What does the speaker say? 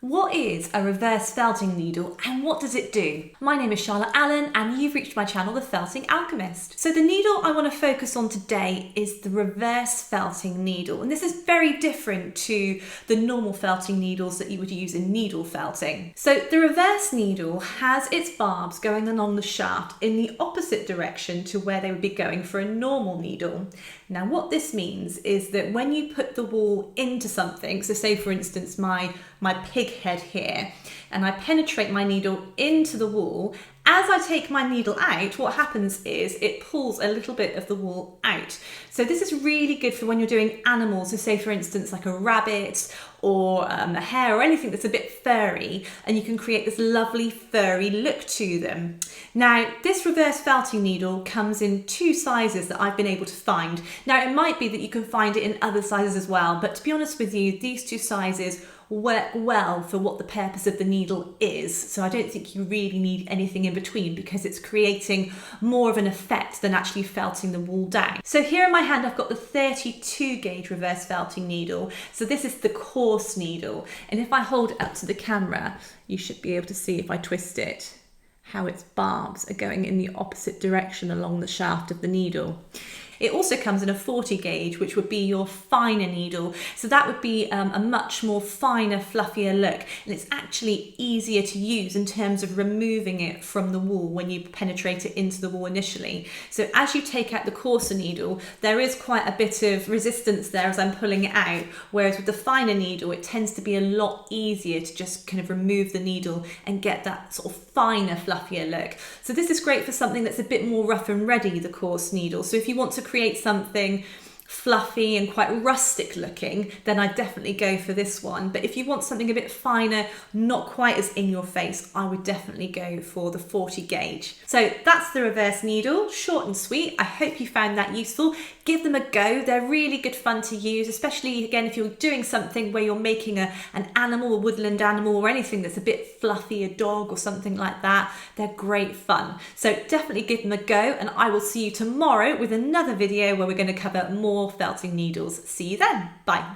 What is a reverse felting needle and what does it do? My name is Charlotte Allen and you've reached my channel, The Felting Alchemist. So the needle I want to focus on today is the reverse felting needle, and this is very different to the normal felting needles that you would use in needle felting. So the reverse needle has its barbs going along the shaft in the opposite direction to where they would be going for a normal needle. Now what this means is that when you put the wool into something, so say for instance my pig head here, and I penetrate my needle into the wool, as I take my needle out, what happens is it pulls a little bit of the wool out. So this is really good for when you're doing animals, so say for instance like a rabbit or a hare or anything that's a bit furry, and you can create this lovely furry look to them. Now this reverse felting needle comes in two sizes that I've been able to find. Now it might be that you can find it in other sizes as well, but to be honest with you, these two sizes work well for what the purpose of the needle is. So I don't think you really need anything in between because it's creating more of an effect than actually felting the wool down. So here in my hand I've got the 32 gauge reverse felting needle. So this is the coarse needle, and if I hold it up to the camera you should be able to see, if I twist it, how its barbs are going in the opposite direction along the shaft of the needle. It also comes in a 40 gauge, which would be your finer needle. So that would be a much more finer, fluffier look. And it's actually easier to use in terms of removing it from the wool when you penetrate it into the wool initially. So as you take out the coarser needle, there is quite a bit of resistance there as I'm pulling it out. Whereas with the finer needle, it tends to be a lot easier to just kind of remove the needle and get that sort of finer, fluffier look. So this is great for something that's a bit more rough and ready, the coarse needle. So if you want to create something fluffy and quite rustic looking, then I definitely go for this one. But if you want something a bit finer, not quite as in your face, I would definitely go for the 40 gauge. So that's the reverse needle, short and sweet. I hope you found that useful. Give them a go. They're really good fun to use, especially again if you're doing something where you're making an animal, a woodland animal, or anything that's a bit fluffy, a dog or something like that. They're great fun. So definitely give them a go, and I will see you tomorrow with another video where we're going to cover more felting needles. See you then. Bye.